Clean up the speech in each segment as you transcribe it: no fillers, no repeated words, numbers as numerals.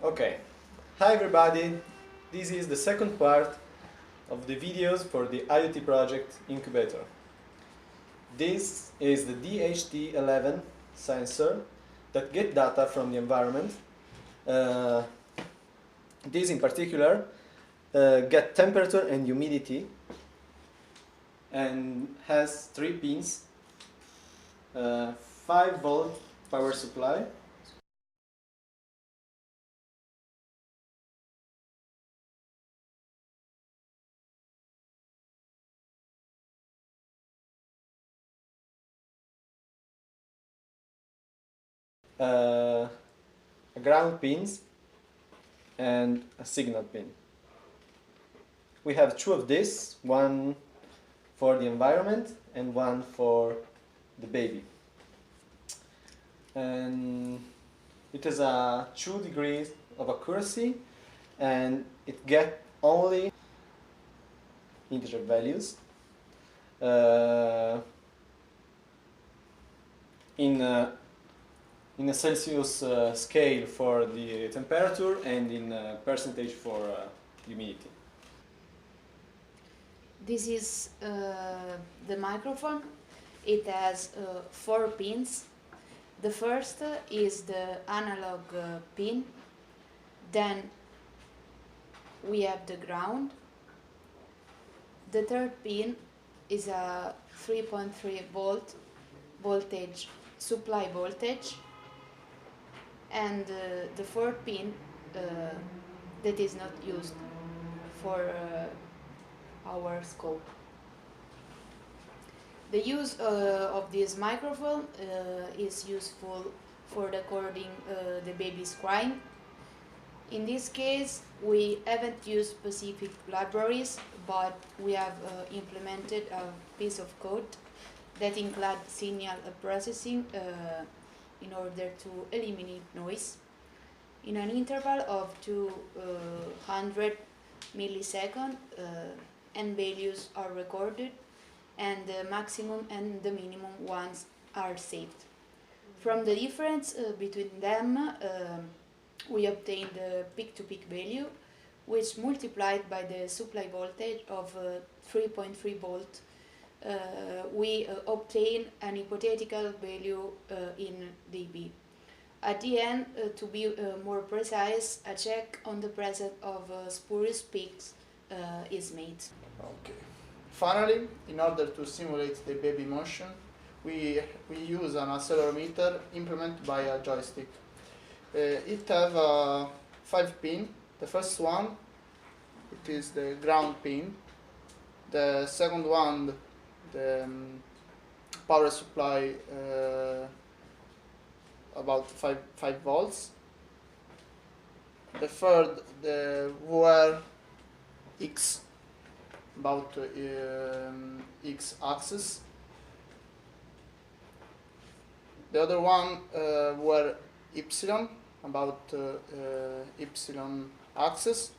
Okay, hi everybody, this is the second part of the videos for the IoT project Incubator. This is the DHT11 sensor that get data from the environment. This in particular get temperature and humidity and has 3 pins, 5-volt power supply, a ground pins and a signal pin. We have 2 of this, one for the environment and one for the baby. And it has a 2 degrees of accuracy and it gets only integer values in a Celsius scale for the temperature and in percentage for humidity. This is the microphone. It has 4 pins. The first is the analog pin. Then we have the ground. The third pin is a 3.3 volt voltage, supply voltage. And the fourth pin that is not used for our scope. The use of this microphone is useful for recording the baby's crying. In this case, we haven't used specific libraries, but we have implemented a piece of code that includes signal processing in order to eliminate noise. In an interval of 200 milliseconds, and values are recorded, and the maximum and the minimum ones are saved. From the difference between them, we obtain the peak-to-peak value, which multiplied by the supply voltage of 3.3 volt, we obtain an hypothetical value in dB. At the end, to be more precise, a check on the presence of spurious peaks is made. Okay. Finally, in order to simulate the baby motion, we use an accelerometer implemented by a joystick. It has 5 pins. The first one, it is the ground pin. The second one, the power supply, about 5 volts. The third, the wire X, about X axis. The other one were Y, about Y axis,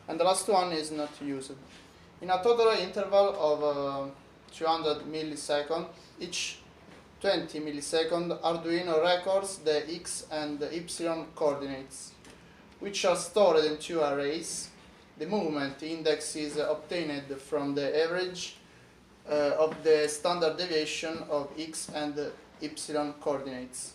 and the last one is not used. In a total interval of 200 milliseconds, each 20 milliseconds, Arduino records the X and the Y coordinates, which are stored in 2 arrays. The movement index is obtained from the average of the standard deviation of X and Y coordinates.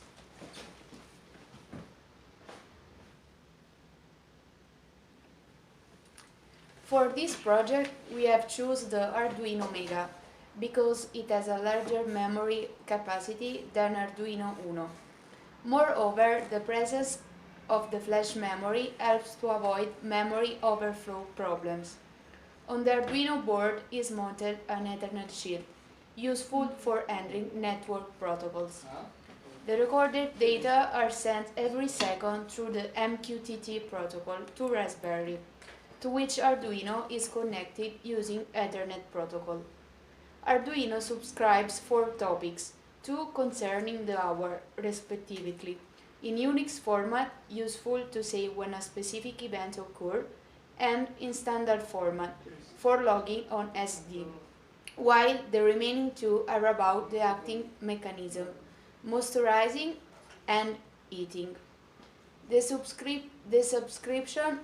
For this project, we have chosen the Arduino Mega because it has a larger memory capacity than Arduino Uno. Moreover, the presence of the flash memory helps to avoid memory overflow problems. On the Arduino board is mounted an Ethernet chip, useful for handling network protocols. The recorded data are sent every second through the MQTT protocol to Raspberry, to which Arduino is connected using Ethernet protocol. Arduino subscribes 4 topics, 2 concerning the hour, respectively, in Unix format, useful to say when a specific event occurred, and in standard format, for logging on SD, while the remaining 2 are about the acting mechanism, moisturizing and eating. The subscription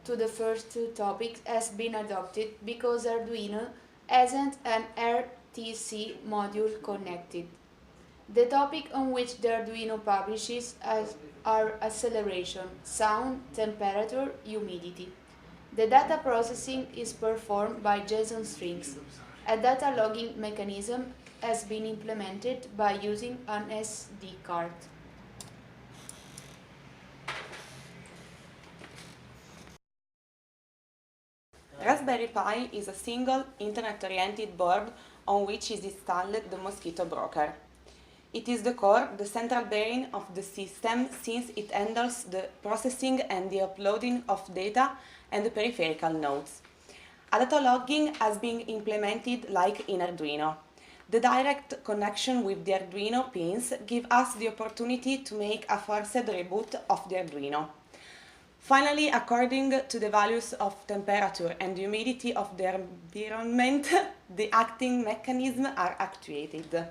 to the first two topics has been adopted because Arduino hasn't an RTC module connected. The topic on which the Arduino publishes are acceleration, sound, temperature, humidity. The data processing is performed by JSON strings. A data logging mechanism has been implemented by using an SD card. Raspberry Pi is a single internet-oriented board on which is installed the Mosquito Broker. It is the core, the central brain of the system, since it handles the processing and the uploading of data and the peripheral nodes. A data logging has been implemented like in Arduino. The direct connection with the Arduino pins gives us the opportunity to make a forced reboot of the Arduino. Finally, according to the values of temperature and humidity of the environment, the acting mechanisms are actuated.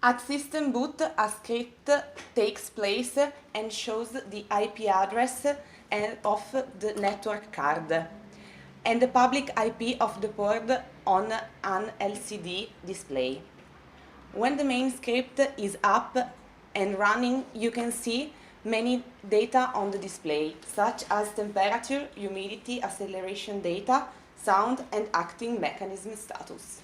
At system boot, a script takes place and shows the IP address of the network card and the public IP of the board on an LCD display. When the main script is up and running, you can see many data on the display, such as temperature, humidity, acceleration data, sound, and acting mechanism status.